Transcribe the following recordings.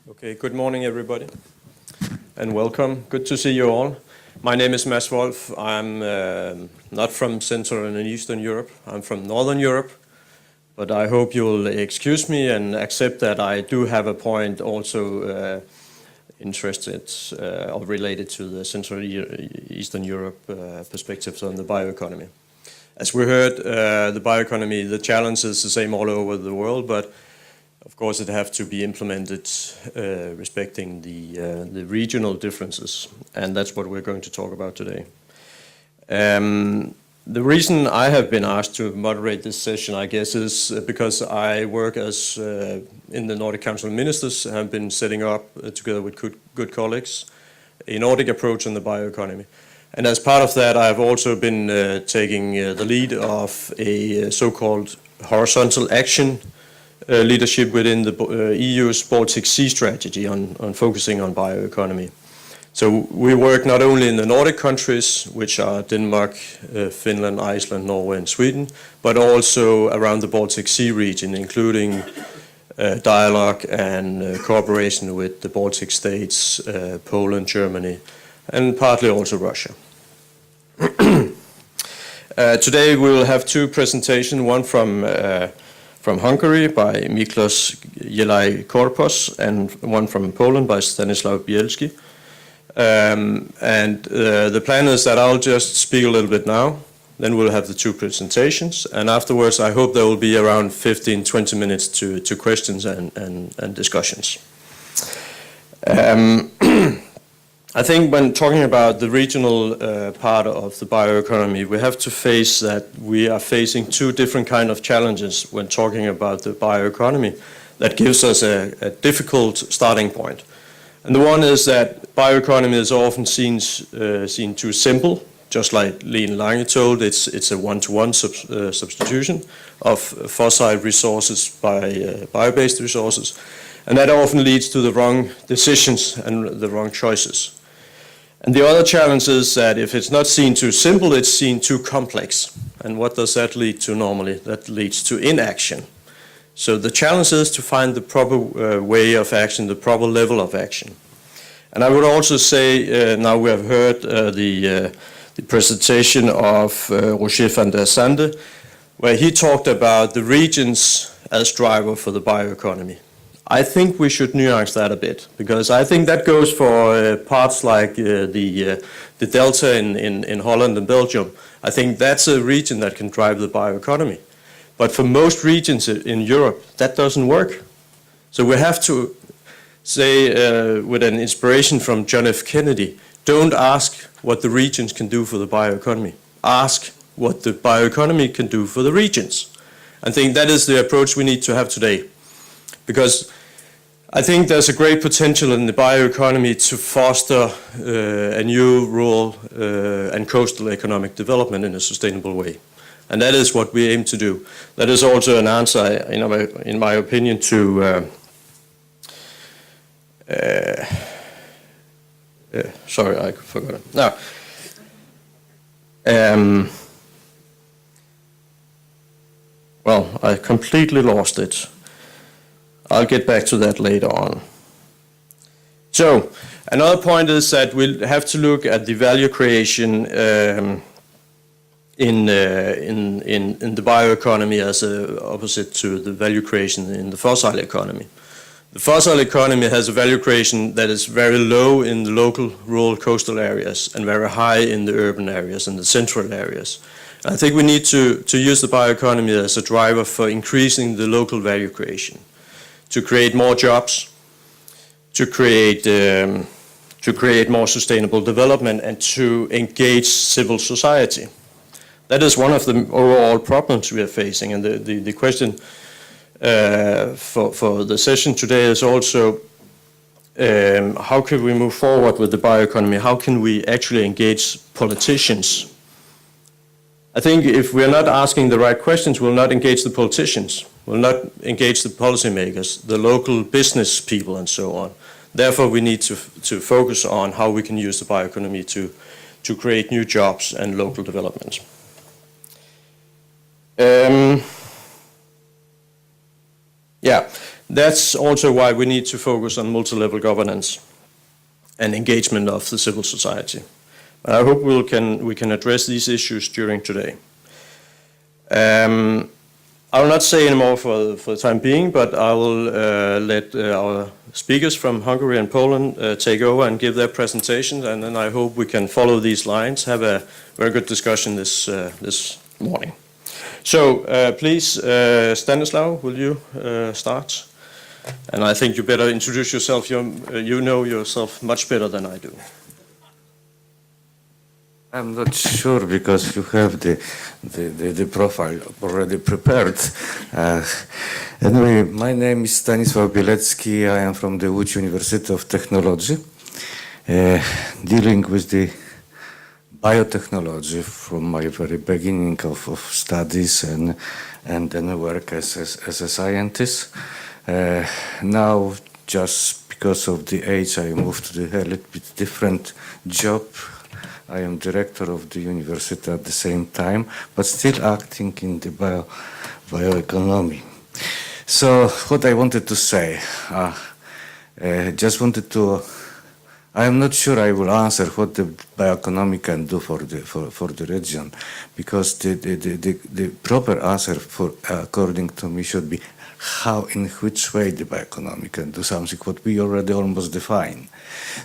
Okay, good morning everybody and welcome. Good to see you all. My name is Mads Wolf. I'm not from Central and Eastern Europe. I'm from Northern Europe, but I hope you'll excuse me and accept that I do have a point also interested or related to the Central Eastern Europe perspectives on the bioeconomy. As we heard, the bioeconomy, the challenge is the same all over the world, but of course, it have to be implemented respecting the regional differences, and that's what we're going to talk about today. The reason I have been asked to moderate this session, I guess, is because I work as in the Nordic Council of Ministers. Have been setting up together with good colleagues a Nordic approach on the bioeconomy, and as part of that, I have also been taking the lead of a so-called horizontal action leadership within the EU's Baltic Sea strategy on focusing on bioeconomy. So we work not only in the Nordic countries, which are Denmark, Finland, Iceland, Norway and Sweden, but also around the Baltic Sea region, including dialogue and cooperation with the Baltic states, Poland, Germany, and partly also Russia. Today we will have two presentations, one from Hungary by Miklos Jelai-Korpos and one from Poland by Stanislaw Bielski. The plan is that I'll just speak a little bit now, then we'll have the two presentations, and afterwards I hope there will be around 15-20 minutes to questions and discussions. I think when talking about the regional part of the bioeconomy, we have to face that we are facing two different kind of challenges when talking about the bioeconomy that gives us a difficult starting point. And the one is that bioeconomy is often seen too simple, just like Lene Lange told, it's a one-to-one substitution of fossil resources by bio-based resources, and that often leads to the wrong decisions and the wrong choices. And the other challenge is that if it's not seen too simple, it's seen too complex. And what does that lead to normally? That leads to inaction. So the challenge is to find the proper way of action, the proper level of action. And I would also say, now we have heard the presentation of Roger van der Sande, where he talked about the regions as driver for the bioeconomy. I think we should nuance that a bit, because I think that goes for parts like the delta in Holland and Belgium. I think that's a region that can drive the bioeconomy. But for most regions in Europe, that doesn't work. So we have to say, with an inspiration from John F. Kennedy, don't ask what the regions can do for the bioeconomy. Ask what the bioeconomy can do for the regions. I think that is the approach we need to have today. Because I think there's a great potential in the bioeconomy to foster a new rural and coastal economic development in a sustainable way. And that is what we aim to do. That is also an answer, in my opinion, to sorry, I forgot it. Now, well, I completely lost it. I'll get back to that later on. So, another point is that we'll have to look at the value creation in the bioeconomy as opposite to the value creation in the fossil economy. The fossil economy has a value creation that is very low in the local, rural, coastal areas and very high in the urban areas and the central areas. I think we need to use the bioeconomy as a driver for increasing the local value creation, to create more jobs, to create more sustainable development, and to engage civil society. That is one of the overall problems we are facing, and the question for the session today is also how can we move forward with the bioeconomy? How can we actually engage politicians? I think if we're not asking the right questions, we'll not engage the politicians. We'll not engage the policymakers, the local business people, and so on. Therefore, we need to focus on how we can use the bioeconomy to create new jobs and local development. Yeah, That's also why we need to focus on multi-level governance and engagement of the civil society. I hope we can address these issues during today. I will not say any more for the time being, but I will let our speakers from Hungary and Poland take over and give their presentations, and then I hope we can follow these lines, have a very good discussion this morning. So please, Stanislaw, will you start? And I think you better introduce yourself. You know yourself much better than I do. I'm not sure because you have the profile already prepared. Anyway, my name is Stanisław Bielecki. I am from the Łódź University of Technology, dealing with the biotechnology from my very beginning of studies and then work as a scientist. Now, just because of the age, I moved to a little bit different job. I am director of the university at the same time, but still acting in the bioeconomy. So what I wanted to say, I am not sure I will answer what the bioeconomy can do for the region, because the proper answer according to me should be in which way the bioeconomy can do something what we already almost define.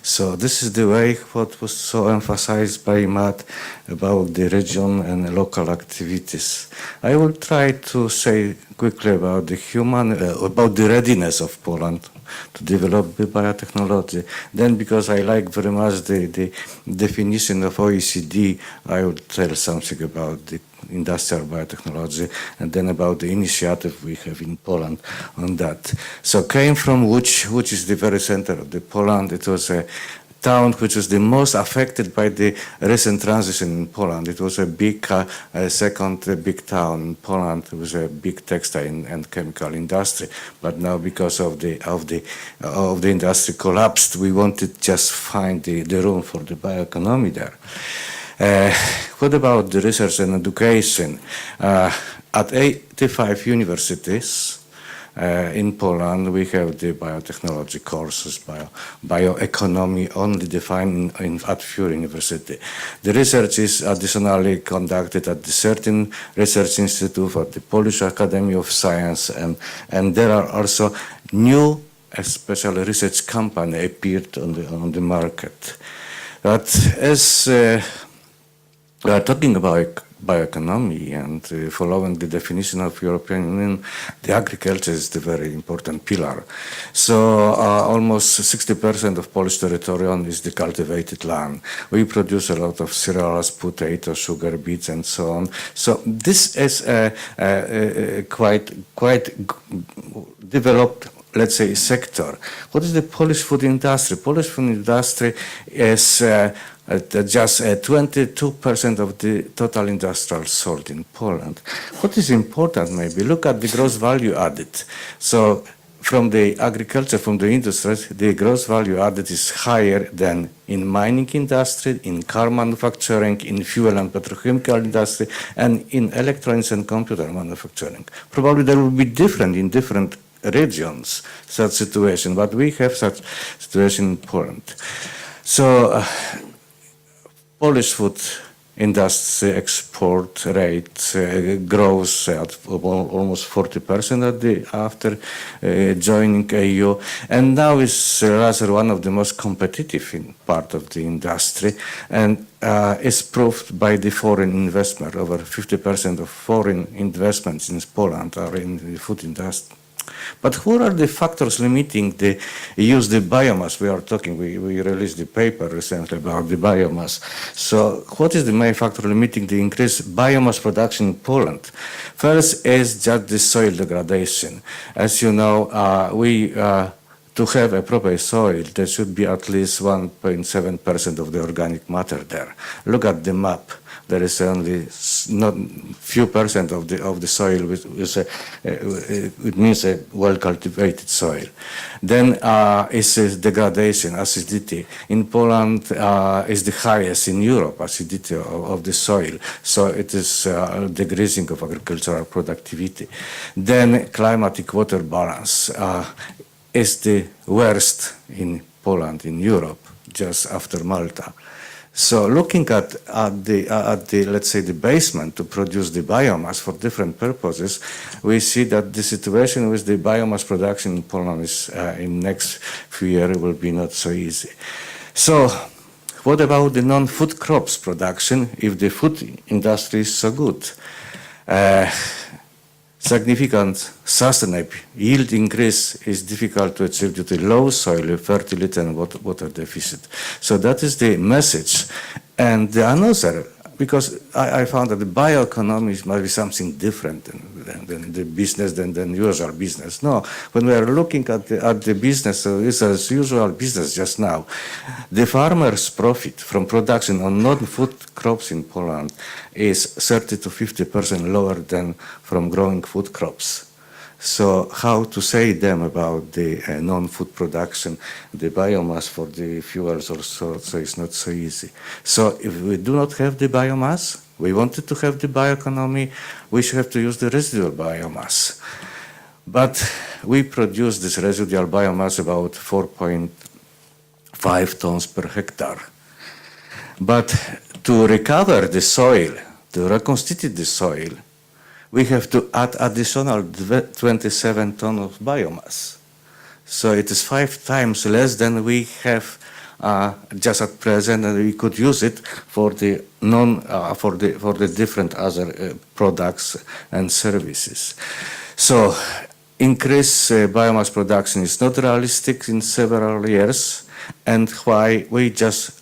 So this is the way what was so emphasized by Matt about the region and local activities. I will try to say quickly about about the readiness of Poland to develop the biotechnology. Then, because I like very much the definition of OECD, I will tell something about the industrial biotechnology, and then about the initiative we have in Poland on that. So came from which is the very center of the Poland. It was a town which was the most affected by the recent transition in Poland. It was a big, second big town in Poland. It was a big textile and chemical industry. But now, because of the industry collapsed, we wanted just find the room for the bioeconomy there. What about the research and education? At 85 universities in Poland, we have the biotechnology courses, bioeconomy only defined at few universities. The research is additionally conducted at the certain research institute at the Polish Academy of Science, and there are also new, especially research company appeared on the market. But as we are talking about bioeconomy and following the definition of European Union, the agriculture is the very important pillar. So almost 60% of Polish territorium is the cultivated land. We produce a lot of cereals, potatoes, sugar beets, and so on. So this is a quite developed, let's say, sector. What is the Polish food industry? Polish food industry is just 22% of the total industrial sold in Poland. What is important, maybe, look at the gross value added. So from the agriculture, from the industries, the gross value added is higher than in mining industry, in car manufacturing, in fuel and petrochemical industry, and in electronics and computer manufacturing. Probably there will be different in different regions, such situation, but we have such situation in Poland. So Polish food industry export rate grows at almost 40% after joining EU, and now is rather one of the most competitive part of the industry, and is proved by the foreign investment. Over 50% of foreign investments in Poland are in the food industry. But what are the factors limiting the use the biomass? We are talking, we released the paper recently about the biomass. So what is the main factor limiting the increased biomass production in Poland? First is just the soil degradation. As you know, to have a proper soil, there should be at least 1.7% of the organic matter there. Look at the map. There is only not few percent of the soil with it means a well-cultivated soil. Then is degradation, acidity. In Poland is the highest in Europe, acidity of the soil. So it is decreasing of agricultural productivity. Then climatic water balance is the worst in Poland, in Europe, just after Malta. So looking at the let's say the basement to produce the biomass for different purposes, we see that the situation with the biomass production in Poland is in next few years will be not so easy. So what about the non-food crops production if the food industry is so good? Significant sustainable yield increase is difficult to achieve due to low soil fertility and water deficit. So that is the message. And the another, because I found that the bioeconomy might be something different than the business, than usual business. No, when we are looking at the business, it's as usual business just now. The farmer's profit from production on non-food crops in Poland is 30 to 50% lower than from growing food crops. So how to say them about the non-food production, the biomass for the fuels or so it's not so easy. So if we do not have the biomass, we wanted to have the bioeconomy, we should have to use the residual biomass. But we produce this residual biomass about 4.5 tons per hectare. But to recover the soil, to reconstitute the soil, we have to add additional 27 tons of biomass. So it is 5 times less than we have just at present, and we could use it for the for the different other products and services. So increase biomass production is not realistic in several years, and why we just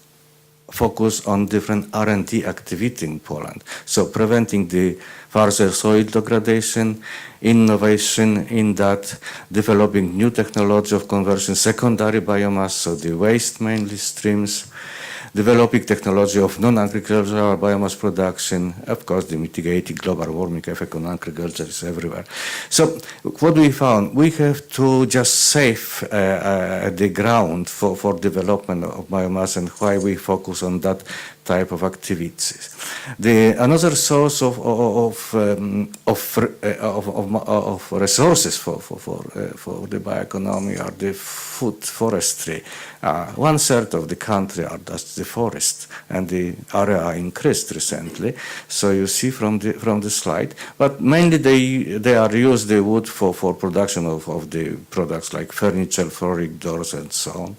focus on different R&D activity in Poland. So preventing the further soil degradation, innovation in that, developing new technology of conversion, secondary biomass, so the waste mainly streams, developing technology of non-agricultural biomass production, of course the mitigating global warming effect on agriculture is everywhere. So what we found, we have to just save the ground for development of biomass, and why we focus on that type of activities. Another source of resources for the bioeconomy are the food forestry. 1/3 of the country are just the forest, and the area increased recently. So you see from the slide, but mainly they are used the wood for production of the products like furniture, flooring, doors, and so on.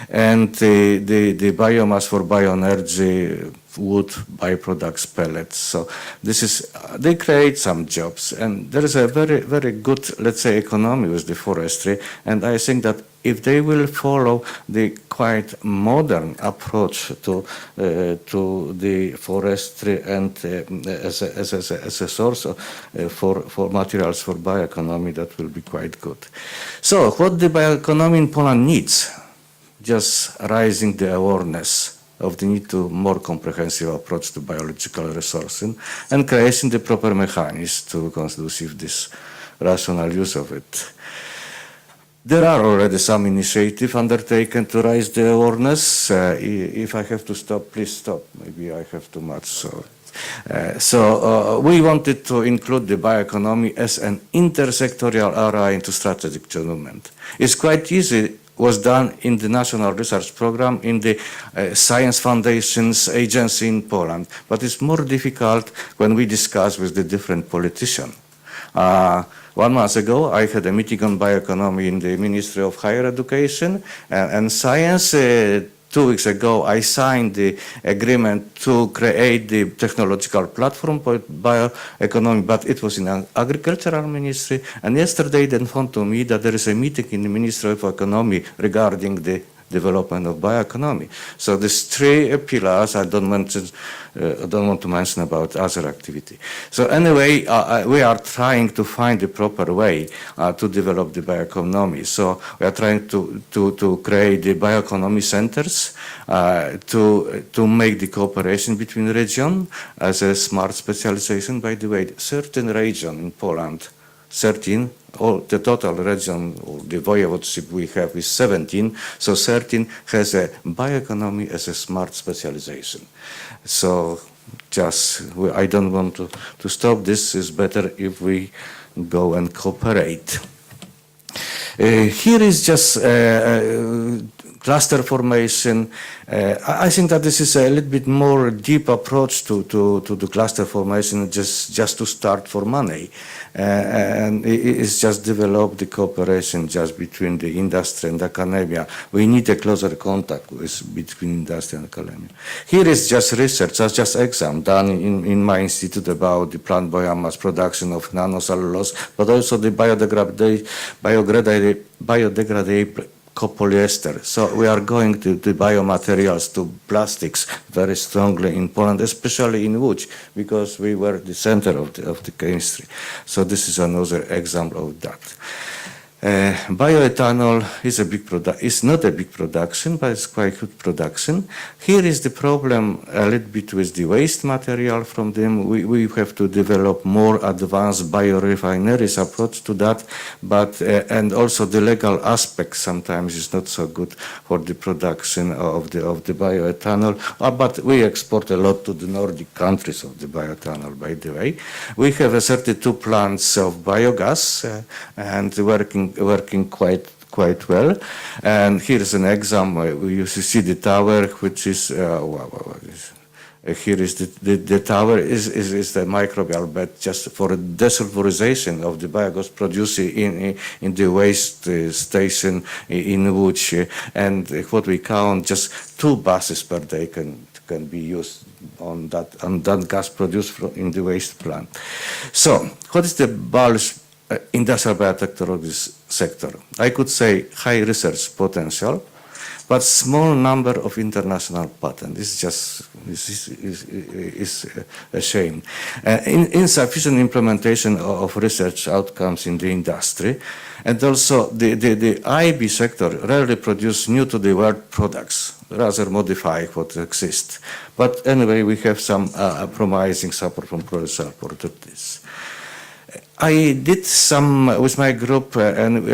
And the biomass for bioenergy, wood byproducts, pellets. So this is they create some jobs, and there is a very good, let's say, economy with the forestry. And I think that if they will follow the quite modern approach to the forestry and as a source for materials for bioeconomy, that will be quite good. So what the bioeconomy in Poland needs? Just raising the awareness of the need to more comprehensive approach to biological resourcing and creating the proper mechanisms to conducive this rational use of it. There are already some initiatives undertaken to raise the awareness. If I have to stop, please stop. Maybe I have too much. So we wanted to include the bioeconomy as an intersectorial area into strategic development. It's quite easy. Was done in the National Research Program, in the Science Foundations Agency in Poland. But it's more difficult when we discuss with the different politicians. 1 month ago, I had a meeting on bioeconomy in the Ministry of Higher Education and Science. 2 weeks ago, I signed the agreement to create the technological platform for bioeconomy, but it was in an agricultural ministry. And yesterday, they informed to me that there is a meeting in the Ministry of Economy regarding the development of bioeconomy. So these three pillars, I don't want to mention about other activity. So anyway, we are trying to find the proper way to develop the bioeconomy. So we are trying to create the bioeconomy centers, to make the cooperation between region as a smart specialization. By the way, certain region in Poland, 13, or the total region, or the voivodeship we have is 17, so 13 has a bioeconomy as a smart specialization. So I don't want to stop this. It's better if we go and cooperate. Here is just cluster formation. I think that this is a little bit more deep approach to the cluster formation, just to start for money. And it's just develop the cooperation just between the industry and academia. We need a closer contact between industry and academia. Here is just research, just exam done in my institute about the plant biomass production of nanocellulose, but also the biodegradable copolyester. So we are going to the biomaterials, to plastics very strongly in Poland, especially in Łódź, because we were the center of the chemistry. So this is another example of that. Bioethanol is not a big production, but it's quite good production. Here is the problem a little bit with the waste material from them. We have to develop more advanced biorefineries approach to that, but and also the legal aspect sometimes is not so good for the production of the bioethanol. But we export a lot to the Nordic countries of the bioethanol, by the way. We have 32 plants of biogas and working quite well. And here's an example. You see the tower, which is here is the tower is the microbial bed just for desulfurization of the biogas produced in the waste station in Łódź. And what we count, just 2 buses per day can be used on that gas produced in the waste plant. So what is the bulk industrial biotechnology sector? I could say high research potential, but small number of international patents. Is a shame. Insufficient implementation of research outcomes in the industry, and also the IB sector rarely produce new to the world products, rather modify what exists. But anyway, we have some promising support from professor for this. I did some with my group and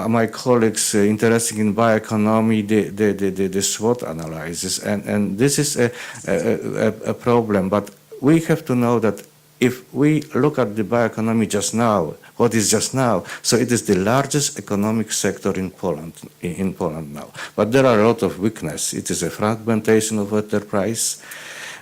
my colleagues interested in bioeconomy, the SWOT analysis, and this is a problem. But we have to know that if we look at the bioeconomy just now, what is just now, so it is the largest economic sector in Poland now. But there are a lot of weakness. It is a fragmentation of enterprise.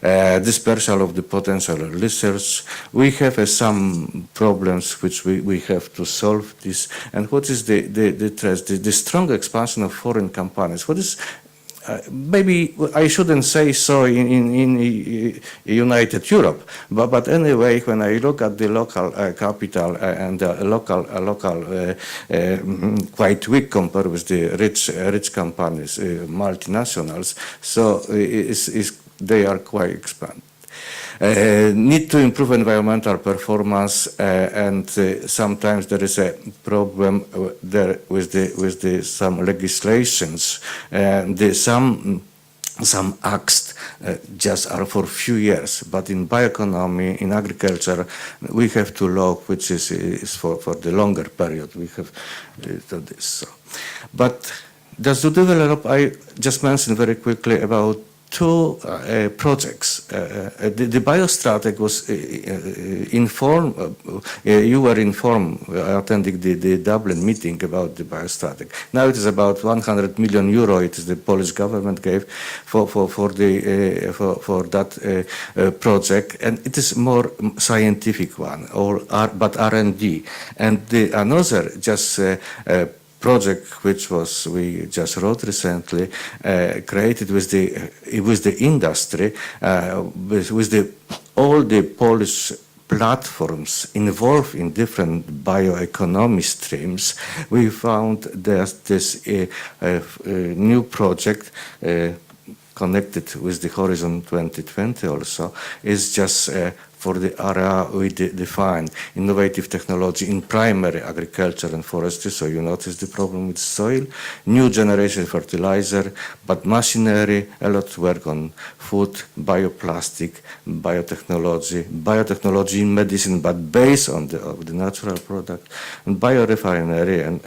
Dispersal of the potential research. We have some problems which we have to solve this. And what is the strong expansion of foreign companies? What is maybe I shouldn't say so in United Europe, but anyway, when I look at the local capital and the local quite weak compared with the rich companies, multinationals, so they are quite expanded. Need to improve environmental performance, and sometimes there is a problem there with some legislations. Some acts just are for few years, but in bioeconomy, in agriculture, we have to law which is for the longer period. We have to this. So. But just to develop, I just mentioned very quickly about 2 projects. The biostrateg was informed, you were informed, attending the Dublin meeting about the biostrateg. Now it is about 100 million euro, it is the Polish government gave for that project, and it is more scientific one, but R&D. And another just project which we just wrote recently, created with the industry, with all the Polish platforms involved in different bioeconomy streams, we found there's this new project connected with the Horizon 2020 also, is just for the area we define innovative technology in primary agriculture and forestry. So you notice the problem with soil, new generation fertilizer, but machinery, a lot of work on food, bioplastic, biotechnology in medicine, but based on the natural product, and biorefinery and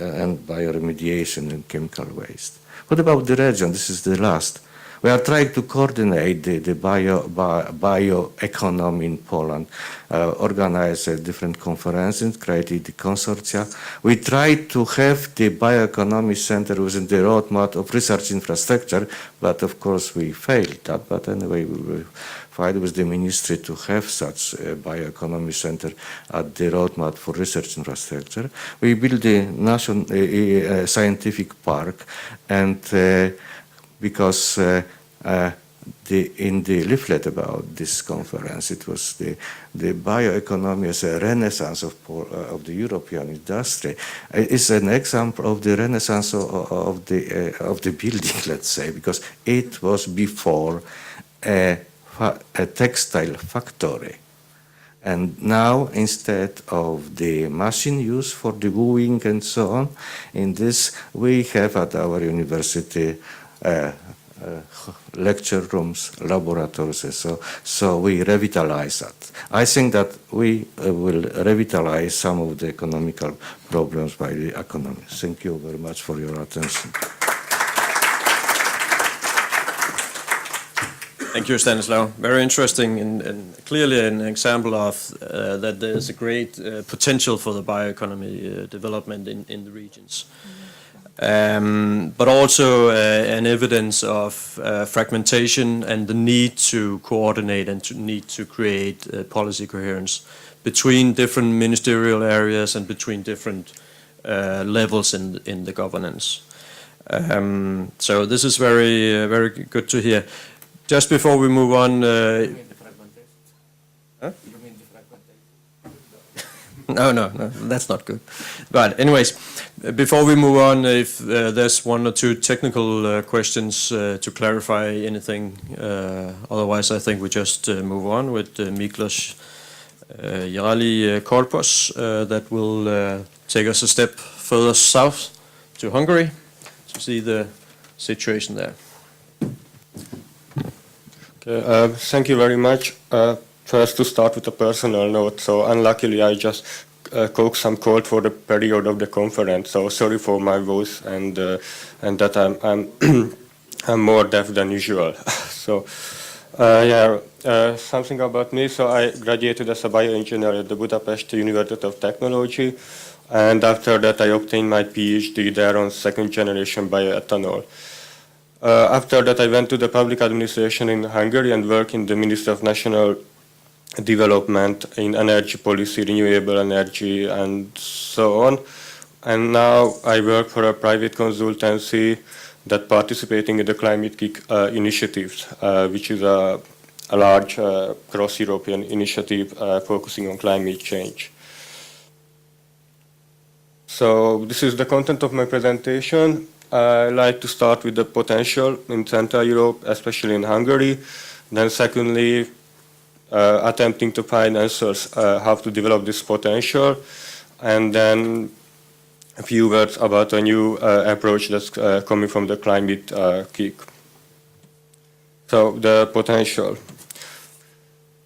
bioremediation and chemical waste. What about the region? This is the last. We are trying to coordinate the bioeconomy in Poland, organize different conferences, create the consortia. We try to have the bioeconomy center within the roadmap of research infrastructure, but of course we failed that. But anyway, we will fight with the ministry to have such a bioeconomy center at the roadmap for research infrastructure. We built the national scientific park, and because in the leaflet about this conference, it was the bioeconomy as a renaissance of the European industry. It's an example of the renaissance of the building, let's say, because it was before a textile factory. And now, instead of the machine used for the wooing and so on, in this we have at our university lecture rooms, laboratories, so we revitalize that. I think that we will revitalize some of the economical problems by the economy. Thank you very much for your attention. Thank you, Stanislaw. Very interesting and clearly an example of that there's a great potential for the bioeconomy development in the regions. But also an evidence of fragmentation and the need to coordinate and need to create policy coherence between different ministerial areas and between different levels in the governance. So this is very, very good to hear. Just before we move on... No, that's not good. But anyways, before we move on, if there's one or two technical questions to clarify anything, otherwise I think we just move on with Miklos Yarali Korpos that will take us a step further south to Hungary to see the situation there. Okay, thank you very much. First, to start with a personal note, so unluckily I just caught some cold for the period of the conference, so sorry for my voice and that I'm I'm more deaf than usual. So something about me. So I graduated as a bioengineer at the Budapest University of Technology, and after that I obtained my PhD there on second generation bioethanol. After that I went to the public administration in Hungary and worked in the Ministry of National Development in energy policy, renewable energy, and so on. And now I work for a private consultancy that participating in the Climate Kick initiatives, which is a large cross-European initiative focusing on climate change. So this is the content of my presentation. I like to start with the potential in Central Europe, especially in Hungary. Then secondly, attempting to find answers how to develop this potential, and then a few words about a new approach that's coming from the climate kick. So the potential.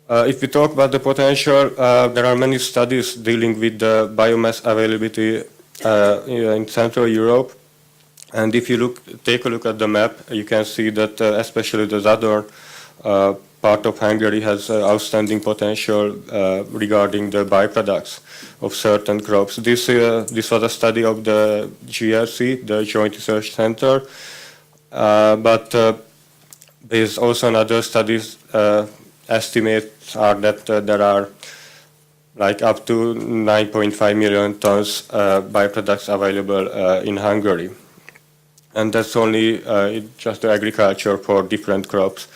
If we talk about the potential, there are many studies dealing with the biomass availability in Central Europe, and if you take a look at the map, you can see that especially the southern part of Hungary has outstanding potential regarding the byproducts of certain crops. This was a study of the GRC, the Joint Research Center, but there's also another studies. Estimates are that there are like up to 9.5 million tons byproducts available in Hungary, and that's only just the agriculture for different crops.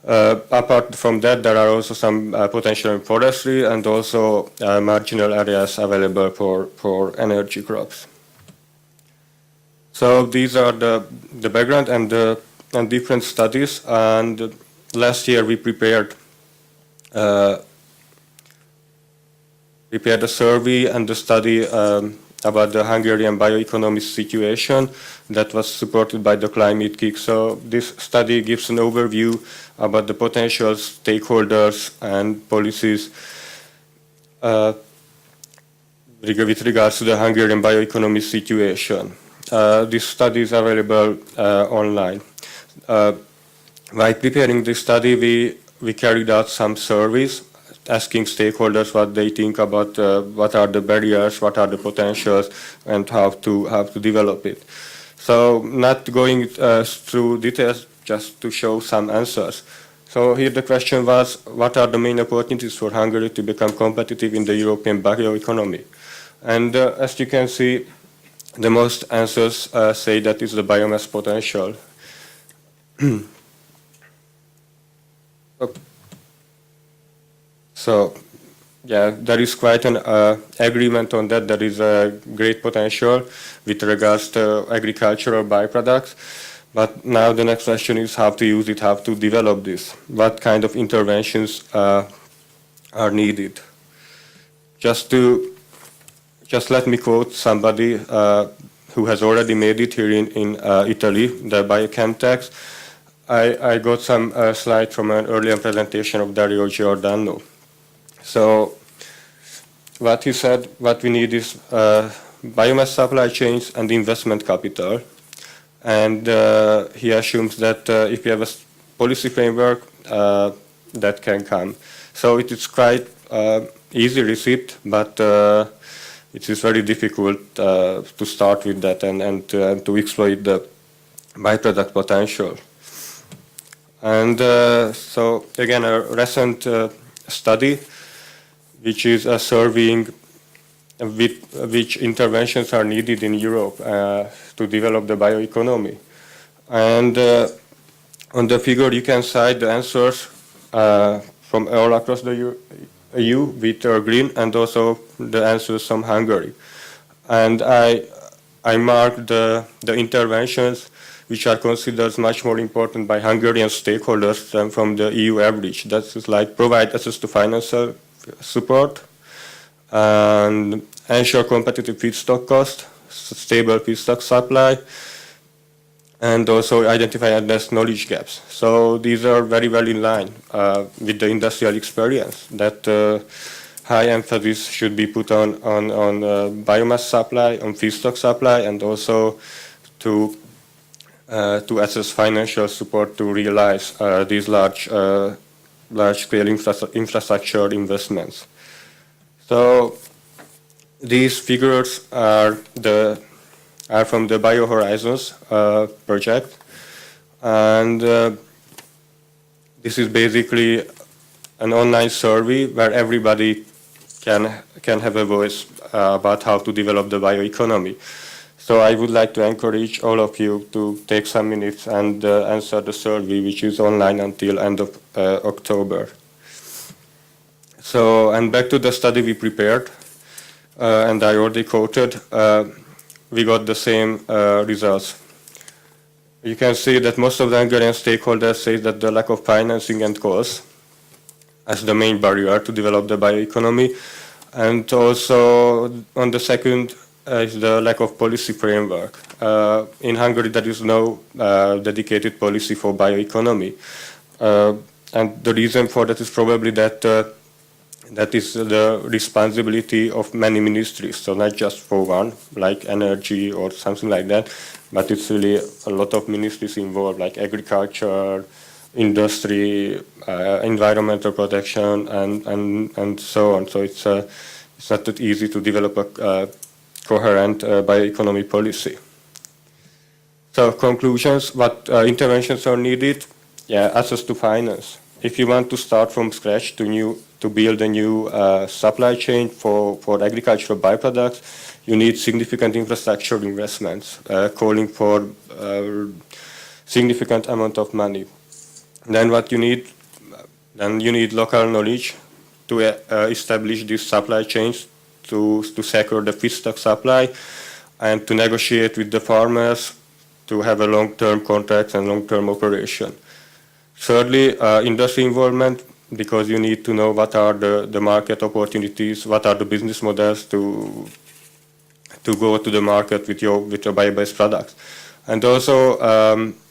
Apart from that, there are also some potential in forestry and also marginal areas available for energy crops. So these are the background and different studies. And last year we prepared a survey and a study about the Hungarian bioeconomy situation that was supported by the Climate Kick. So this study gives an overview about the potential stakeholders and policies with regards to the Hungarian bioeconomy situation. This study is available online. By preparing this study, we carried out some surveys asking stakeholders what they think about what are the barriers, what are the potentials, and how to develop it. So not going through details, just to show some answers. So here the question was, what are the main opportunities for Hungary to become competitive in the European bioeconomy? And as you can see, the most answers say that it's the biomass potential. So, yeah, there is quite an agreement on that. There is a great potential with regards to agricultural byproducts. But now the next question is how to use it, how to develop this. What kind of interventions are needed? Just let me quote somebody who has already made it here in Italy, the biochem tax. I got some slides from an earlier presentation of Dario Giordano. So what he said, what we need is biomass supply chains and investment capital. And he assumes that if you have a policy framework, that can come. So it is quite easy receipt, but it is very difficult to start with that and to exploit the byproduct potential. And so again, a recent study, which is surveying which interventions are needed in Europe to develop the bioeconomy. And on the figure, you can see the answers from all across the EU with green, and also the answers from Hungary. And I marked the interventions which are considered much more important by Hungarian stakeholders than from the EU average. That is like provide access to financial support and ensure competitive feedstock cost, stable feedstock supply, and also identify and address knowledge gaps. So these are very well in line with the industrial experience that high emphasis should be put on biomass supply, on feedstock supply, and also to access financial support to realize these large-scale infrastructure investments. So these figures are from the BioHorizons project, and this is basically an online survey where everybody can have a voice about how to develop the bioeconomy. So I would like to encourage all of you to take some minutes and answer the survey, which is online until end of October. So, and back to the study we prepared, and I already quoted, we got the same results. You can see that most of the Hungarian stakeholders say that the lack of financing and costs as the main barrier to develop the bioeconomy. And also on the second is the lack of policy framework. In Hungary, there is no dedicated policy for bioeconomy. And the reason for that is probably that that is the responsibility of many ministries, so not just for one, like energy or something like that, but it's really a lot of ministries involved, like agriculture, industry, environmental protection, and so on. So it's not that easy to develop a coherent bioeconomy policy. So conclusions, what interventions are needed? Yeah, access to finance. If you want to start from scratch to build a new supply chain for agricultural byproducts, you need significant infrastructure investments, calling for significant amount of money. Then what you need Then you need local knowledge to establish these supply chains to secure the feedstock supply and to negotiate with the farmers to have a long-term contract and long-term operation. Thirdly, industry involvement, because you need to know what are the market opportunities, what are the business models to go to the market with your bio-based products. And also,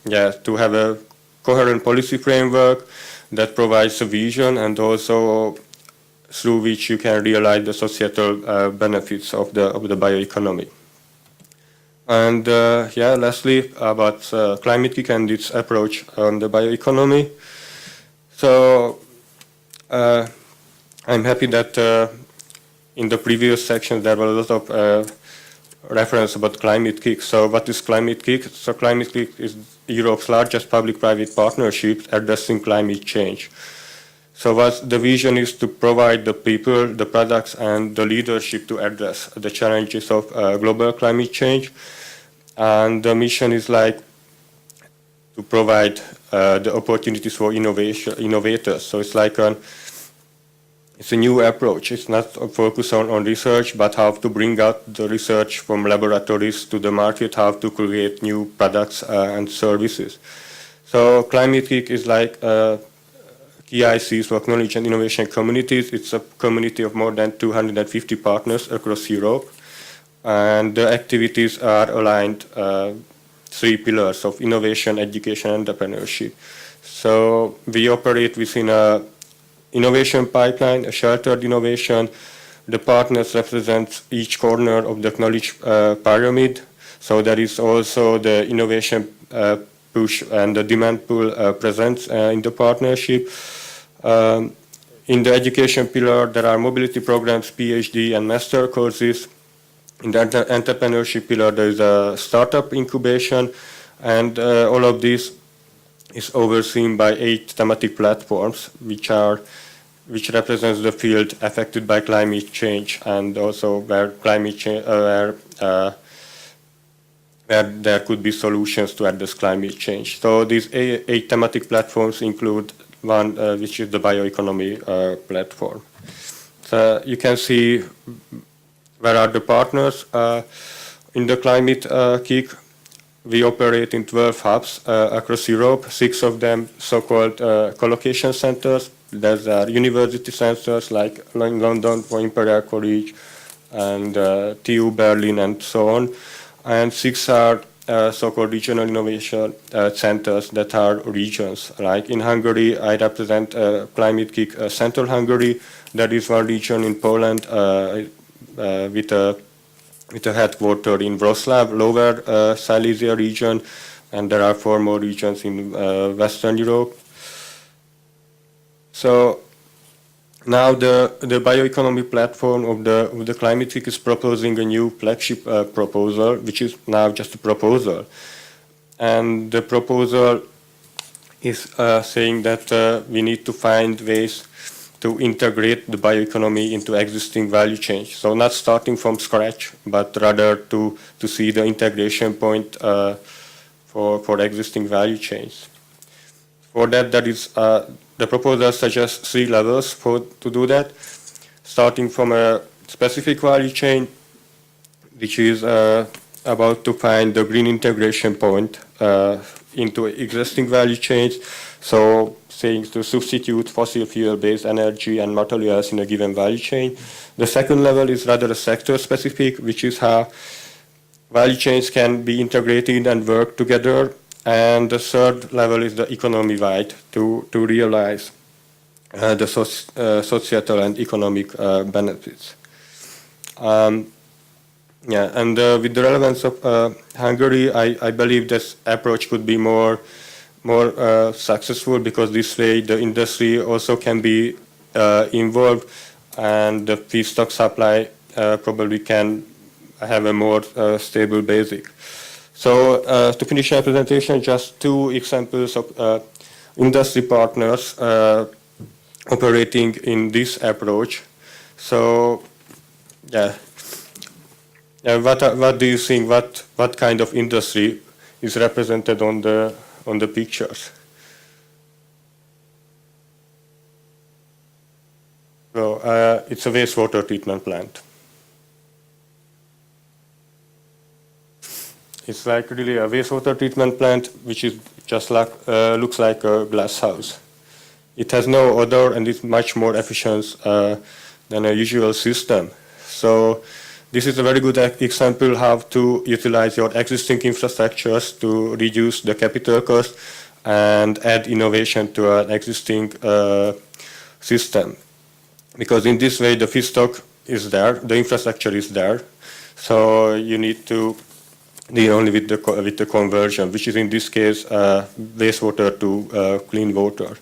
to have a coherent policy framework that provides a vision and also through which you can realize the societal benefits of the bioeconomy. And lastly, about climate kick and its approach on the bioeconomy. So I'm happy that in the previous section there were a lot of reference about climate kick. So what is climate kick? So climate kick is Europe's largest public-private partnership addressing climate change. So what the vision is to provide the people, the products, and the leadership to address the challenges of global climate change. And the mission is like to provide the opportunities for innovators. So it's like it's a new approach. It's not a focus on research, but how to bring out the research from laboratories to the market, how to create new products and services. So Climate Kick is like KICs for Knowledge and Innovation Communities. It's a community of more than 250 partners across Europe. And the activities are aligned three pillars of innovation, education, and entrepreneurship. So we operate within a innovation pipeline, a sheltered innovation. The partners represent each corner of the knowledge pyramid. So there is also the innovation push and the demand pull present in the partnership. In the education pillar, there are mobility programs, PhD and master courses. In the entrepreneurship pillar, there is a startup incubation, and all of this is overseen by 8 thematic platforms, which represents the field affected by climate change, and also where climate change, where there could be solutions to address climate change. So these 8 thematic platforms include one, which is the bioeconomy platform. So you can see where are the partners. In the Climate Kick, we operate in 12 hubs across Europe, 6 of them so-called collocation centers. There's university centers like London for Imperial College and TU Berlin and so on. And 6 are so-called regional innovation centers that are regions. Like in Hungary, I represent Climate Kick Central Hungary. There is one region in Poland with a headquarter in Wrocław, Lower Silesia region, and there are 4 more regions in Western Europe. So now the bioeconomy platform of the Climate Kick is proposing a new flagship proposal, which is now just a proposal. And the proposal is saying that we need to find ways to integrate the bioeconomy into existing value chain. So not starting from scratch, but rather to see the integration point for existing value chains. For that, the proposal suggests 3 levels to do that, starting from a specific value chain, which is about to find the green integration point into existing value chains. So saying to substitute fossil fuel-based energy and materials in a given value chain. The second level is rather a sector-specific, which is how value chains can be integrated and work together. And the third level is the economy-wide to realize the societal and economic benefits. And with the relevance of Hungary, I believe this approach could be more successful, because this way the industry also can be involved, and the feedstock supply probably can have a more stable basic. So to finish our presentation, just 2 examples of industry partners operating in this approach. So what do you think? What kind of industry is represented on the pictures? So it's a wastewater treatment plant. It's like really a wastewater treatment plant, which is just like looks like a glass house. It has no odor and it's much more efficient than a usual system. So this is a very good example how to utilize your existing infrastructures to reduce the capital cost and add innovation to an existing system. Because in this way, the feedstock is there, the infrastructure is there, so you need to deal only with the conversion, which is in this case wastewater to clean water.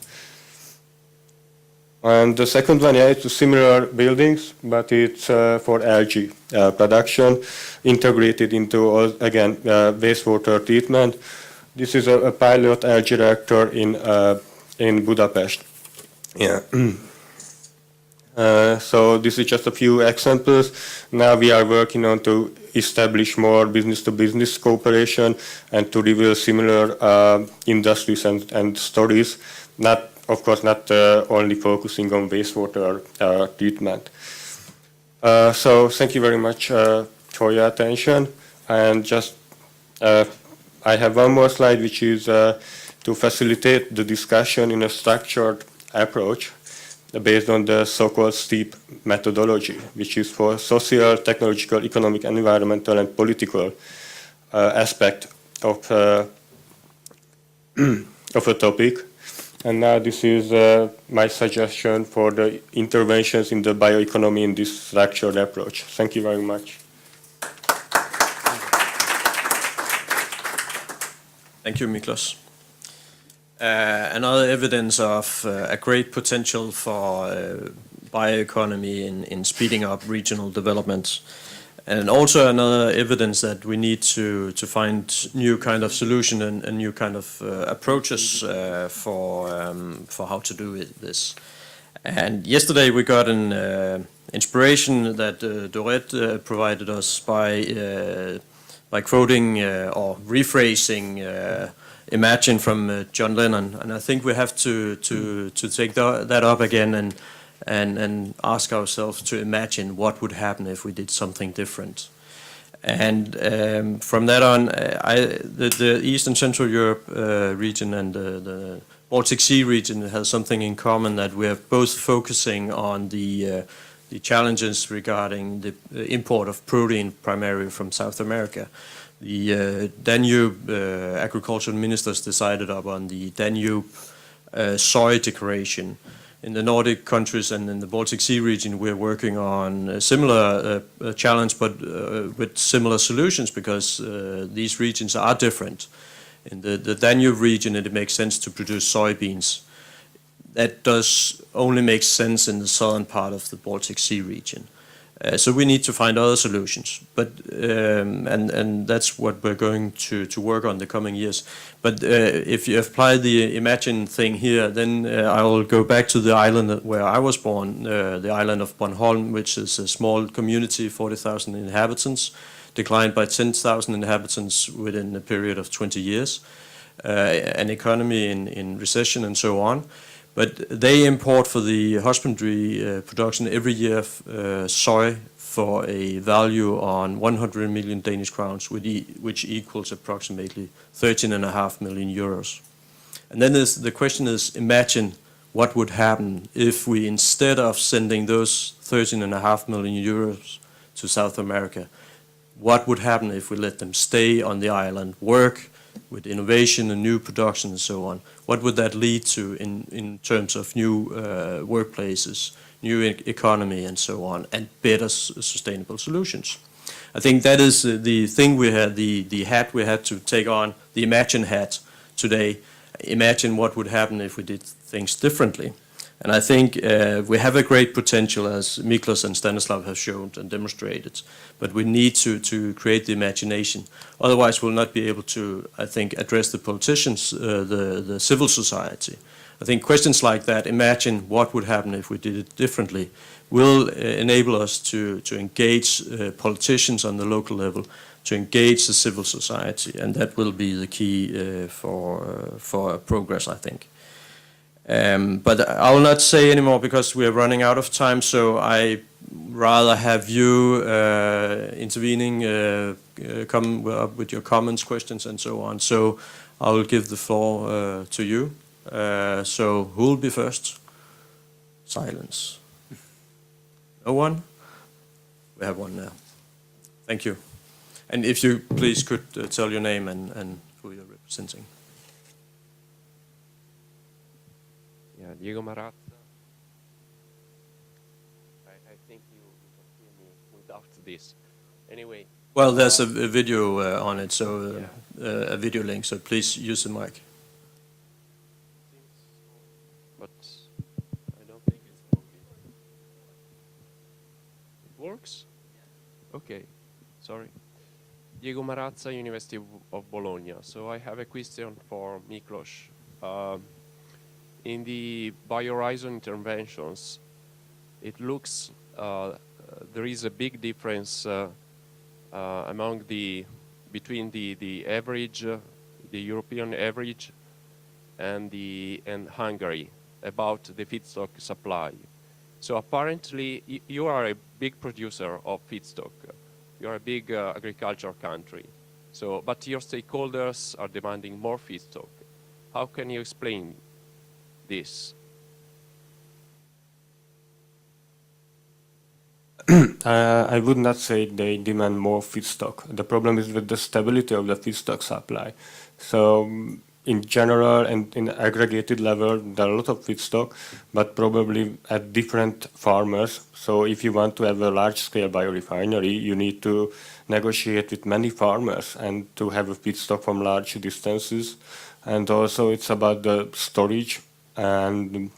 And the second one, yeah, it's similar buildings, but it's for algae production, integrated into, again, wastewater treatment. This is a pilot algae reactor in Budapest. Yeah. So this is just a few examples. Now we are working on to establish more business-to-business cooperation and to reveal similar industries and stories. Of course, not only focusing on wastewater treatment. So thank you very much for your attention. And just I have one more slide, which is to facilitate the discussion in a structured approach based on the so-called STEEP methodology, which is for social, technological, economic, environmental, and political aspect of a topic. And now this is my suggestion for the interventions in the bioeconomy in this structured approach. Thank you very much. Thank you, Miklos. Another evidence of a great potential for bioeconomy in speeding up regional development. And also another evidence that we need to find new kind of solution and new kind of approaches for how to do this. And yesterday we got an inspiration that Dorette provided us by quoting or rephrasing Imagine from John Lennon, and I think we have to take that up again and ask ourselves to imagine what would happen if we did something different. And from that on, the East and Central Europe region and the Baltic Sea region has something in common, that we are both focusing on the challenges regarding the import of protein primarily from South America. The Danube agricultural ministers decided upon the Danube soy declaration. In the Nordic countries and in the Baltic Sea region, we're working on a similar challenge, but with similar solutions, because these regions are different. In the Danube region, it makes sense to produce soybeans. That does only make sense in the southern part of the Baltic Sea region. So we need to find other solutions, but and that's what we're going to work on the coming years. But if you apply the Imagine thing here, then I will go back to the island where I was born, the island of Bornholm, which is a small community, 40,000 inhabitants, declined by 10,000 inhabitants within a period of 20 years, an economy in recession and so on. But they import for the husbandry production every year soy for a value on 100 million Danish crowns, which equals approximately 13.5 million euros. And then the question is, imagine what would happen if we, instead of sending those 13.5 million euros to South America, what would happen if we let them stay on the island, work with innovation and new production and so on? What would that lead to in terms of new workplaces, new economy and so on, and better sustainable solutions? I think that is the thing we had, the hat we had to take on, the Imagine hat today. Imagine what would happen if we did things differently. And I think we have a great potential, as Miklos and Stanislav have shown and demonstrated, but we need to create the imagination. Otherwise, we'll not be able to, I think, address the politicians, the civil society. I think questions like that, imagine what would happen if we did it differently, will enable us to engage politicians on the local level, to engage the civil society, and that will be the key for progress, I think. But I will not say anymore because we are running out of time, so I rather have you intervening, come up with your comments, questions, and so on. So I will give the floor to you. So who will be first? Silence. No one? We have one now. Thank you. And if you please could tell your name and who you're representing. Yeah, Diego Marazza. I think you can hear me without this. Anyway. Well, there's a video on it, so Yeah. a video link, so please use the mic. But I don't think it's working. It works? Okay, sorry. Diego Marazza, University of Bologna. So I have a question for Miklos. In the BioHorizon interventions, it looks there is a big difference between the average, the European average, and Hungary about the feedstock supply. So apparently, you are a big producer of feedstock. You are a big agriculture country. So, but your stakeholders are demanding more feedstock. How can you explain this? I would not say they demand more feedstock. The problem is with the stability of the feedstock supply. So in general and in aggregated level, there are a lot of feedstock, but probably at different farmers. So if you want to have a large-scale biorefinery, you need to negotiate with many farmers and to have a feedstock from large distances. And also it's about the storage, and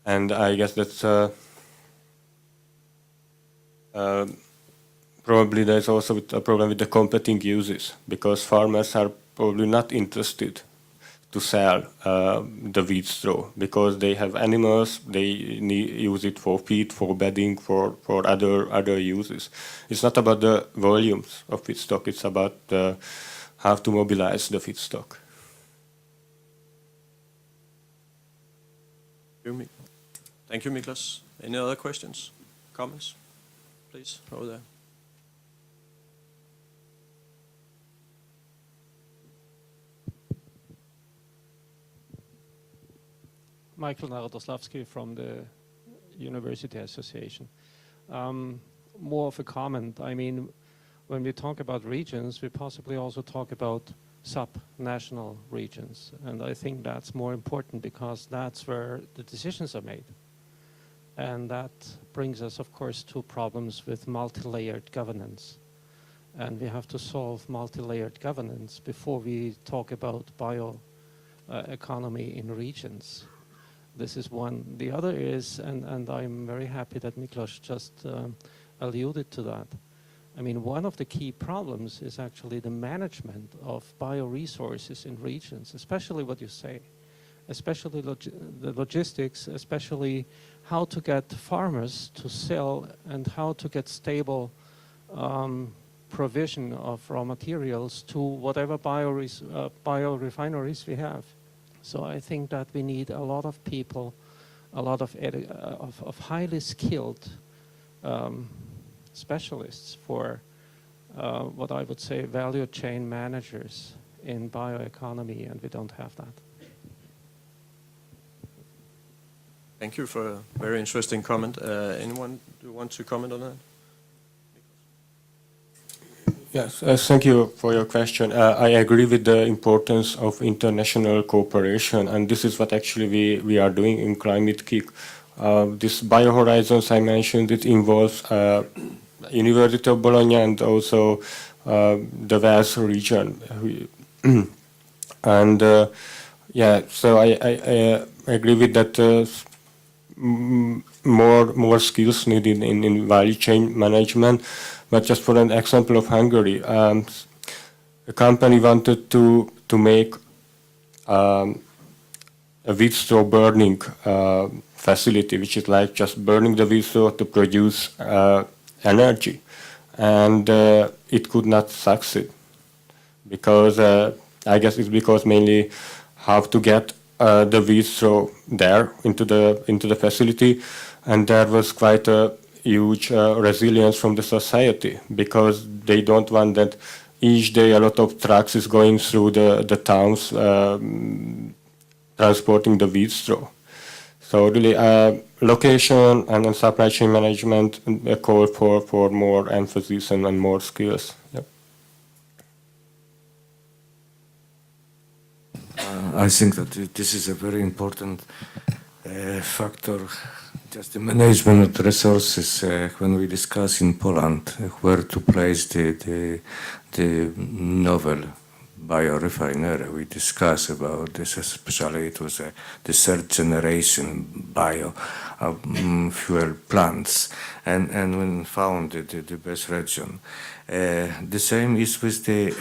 I guess that's probably there's also a problem with the competing uses, because farmers are probably not interested to sell the wheat straw because they have animals, they use it for feed, for bedding, for other uses. It's not about the volumes of feedstock, it's about how to mobilize the feedstock. Thank you, Miklos. Any other questions, comments? Please, over there. Michael Narodoslavsky from the University Association. More of a comment. I mean, when we talk about regions, we possibly also talk about sub-national regions. And I think that's more important because that's where the decisions are made. And that brings us, of course, to problems with multi-layered governance. And we have to solve multi-layered governance before we talk about bioeconomy in regions. This is one. The other is, and I'm very happy that Miklos just alluded to that. I mean, one of the key problems is actually the management of bioresources in regions, especially what you say, especially the logistics, especially how to get farmers to sell and how to get stable provision of raw materials to whatever biorefineries we have. So I think that we need a lot of people, a lot of highly skilled specialists for what I would say value chain managers in bioeconomy, and we don't have that. Thank you for a very interesting comment. Anyone who wants to comment on that? Yes, thank you for your question. I agree with the importance of international cooperation, and this is what actually we are doing in Climate Kick. This BioHorizons I mentioned, it involves University of Bologna and also the Wales region. And yeah, so I agree with that. More skills needed in value chain management. But just for an example of Hungary, a company wanted to make a wheat straw burning facility, which is like just burning the wheat straw to produce energy, and it could not succeed because I guess it's because mainly how to get the weeds throw there into the facility, and there was quite a huge resilience from the society, because they don't want that each day a lot of trucks is going through the towns transporting the weeds through. So really, location and supply chain management call for more emphasis and more skills. Yep. I think that this is a very important factor, just the management of resources when we discuss in Poland where to place the novel biorefinery. We discuss about this, especially it was the third generation fuel plants, and when found the best region. The same is with the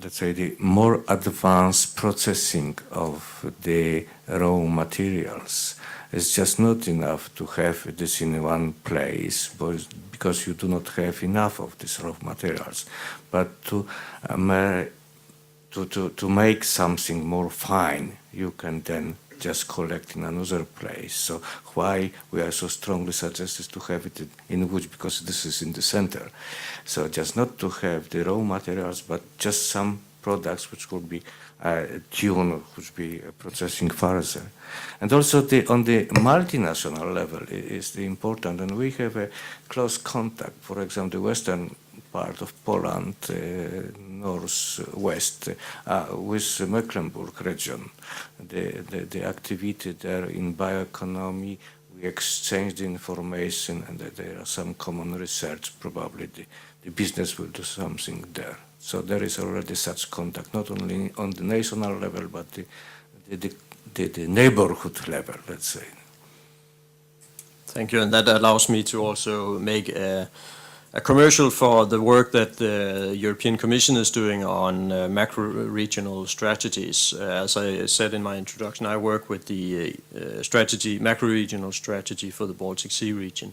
let's say the more advanced processing of the raw materials. It's just not enough to have this in one place, because you do not have enough of these raw materials. But to make something more fine, you can then just collect in another place. So why we are so strongly suggested to have it in Łódź, because this is in the center. So just not to have the raw materials, but just some products which will be tuned, which be processing further. And also on the multinational level is the important, and we have a close contact. For example, the western part of Poland, northwest, with Mecklenburg region. The activity there in bioeconomy, we exchange the information, and there are some common research. Probably the business will do something there. So there is already such contact, not only on the national level, but the neighborhood level, let's say. Thank you, and that allows me to also make a commercial for the work that the European Commission is doing on macro-regional strategies. As I said in my introduction, I work with the macro-regional strategy for the Baltic Sea region.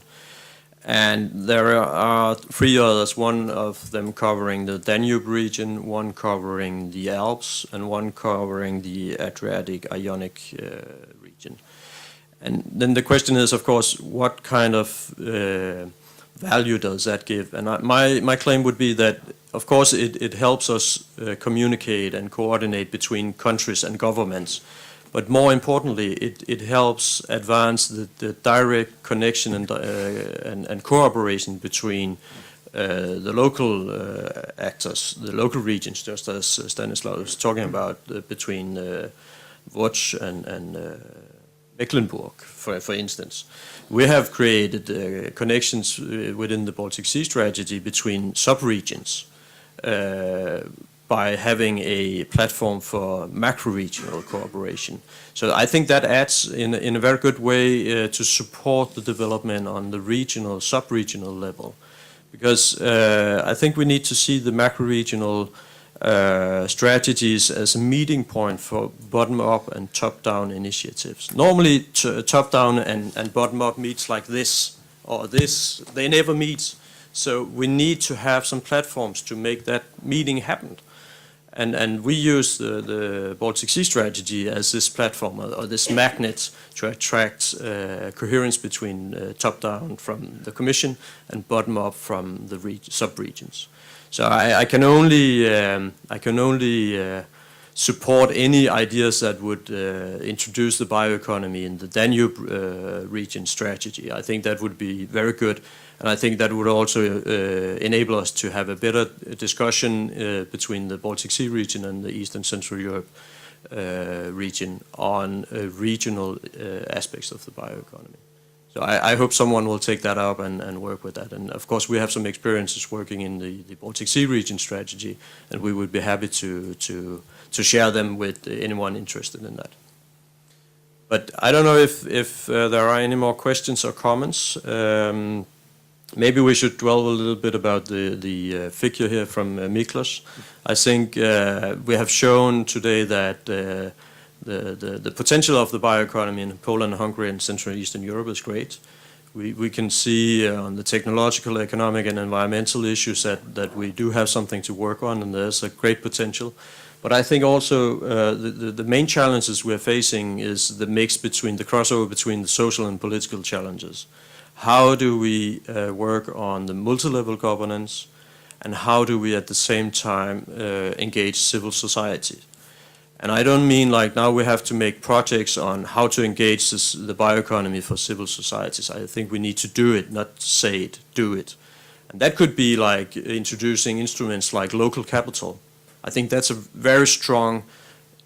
And there are three others, one of them covering the Danube region, one covering the Alps, and one covering the Adriatic-Ionic region. And then the question is, of course, what kind of value does that give? And my claim would be that, of course, it helps us communicate and coordinate between countries and governments. But more importantly, it helps advance the direct connection and cooperation between the local actors, the local regions, just as Stanislav was talking about, between Łódź and Mecklenburg, for instance. We have created connections within the Baltic Sea strategy between sub-regions by having a platform for macro-regional cooperation. So I think that adds in a very good way to support the development on the regional, sub-regional level. Because I think we need to see the macro-regional strategies as a meeting point for bottom-up and top-down initiatives. Normally top-down and bottom-up meets like this or this, they never meet. So we need to have some platforms to make that meeting happen. And we use the Baltic Sea strategy as this platform or this magnet to attract coherence between top-down from the Commission and bottom-up from the sub-regions. So I can only support any ideas that would introduce the bioeconomy in the Danube region strategy. I think that would be very good. And I think that would also enable us to have a better discussion between the Baltic Sea region and the Eastern Central Europe region on regional aspects of the bioeconomy. So I hope someone will take that up and work with that. And of course, we have some experiences working in the Baltic Sea region strategy, and we would be happy to share them with anyone interested in that. But I don't know if there are any more questions or comments. Maybe we should dwell a little bit about the figure here from Miklos. I think we have shown today that the potential of the bioeconomy in Poland, Hungary, and Central and Eastern Europe is great. We can see on the technological, economic, and environmental issues that we do have something to work on, and there's a great potential. But I think also the main challenges we're facing is the mix between the crossover between the social and political challenges. How do we work on the multi-level governance, and how do we at the same time engage civil society? And I don't mean like now we have to make projects on how to engage the bioeconomy for civil societies. I think we need to do it, not say it, do it. And that could be like introducing instruments like local capital. I think that's a very strong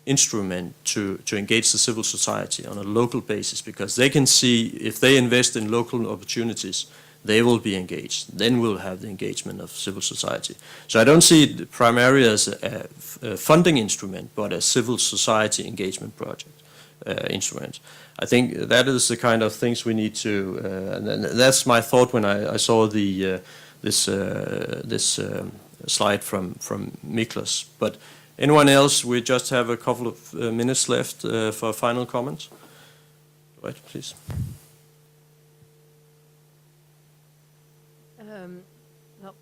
instrument to engage the civil society on a local basis, because they can see if they invest in local opportunities, they will be engaged. Then we'll have the engagement of civil society. So I don't see it primarily as a funding instrument, but a civil society engagement project instrument. I think that is the kind of things we need to, and that's my thought when I saw this slide from Miklas. But anyone else? We just have a couple of minutes left for final comments. Right, please.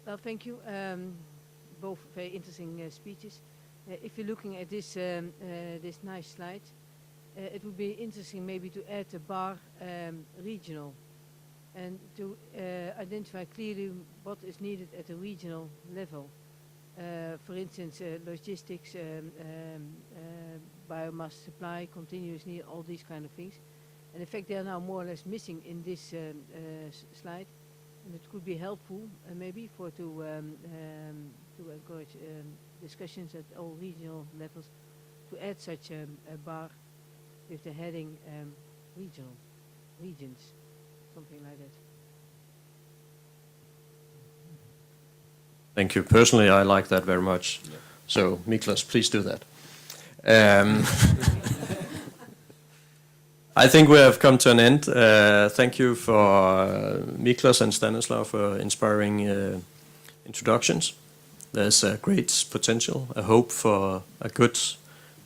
Well, thank you. Both very interesting speeches. If you're looking at this this nice slide, it would be interesting maybe to add a bar regional, and to identify clearly what is needed at the regional level. For instance, logistics, biomass supply, continuous need, all these kind of things. And in fact, they are now more or less missing in this slide. And it could be helpful, maybe, to encourage discussions at all regional levels, to add such a bar with the heading regions, something like that. Thank you. Personally, I like that very much. Yeah. So, Miklas, please do that. I think we have come to an end. Thank you for Miklas and Stanislav for inspiring introductions. There's a great potential, a hope for a good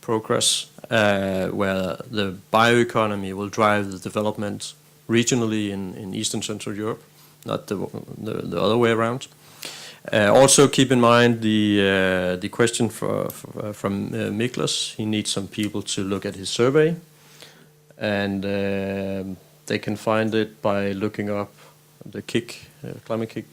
progress where the bioeconomy will drive the development regionally in Eastern Central Europe, not the other way around. Also keep in mind the question from Miklas. He needs some people to look at his survey. And they can find it by looking up the climate kick.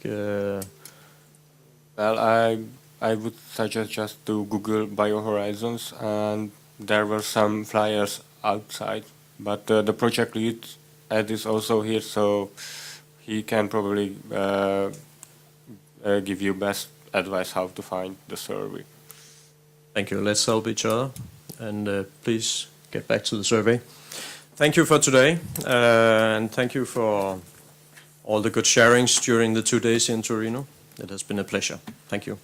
Well, I would suggest just to Google BioHorizons, and there were some flyers outside. But the project lead, Ed, is also here, so he can probably give you best advice how to find the survey. Thank you. Let's help each other, and please get back to the survey. Thank you for today, and thank you for all the good sharings during the 2 days in Torino. It has been a pleasure. Thank you.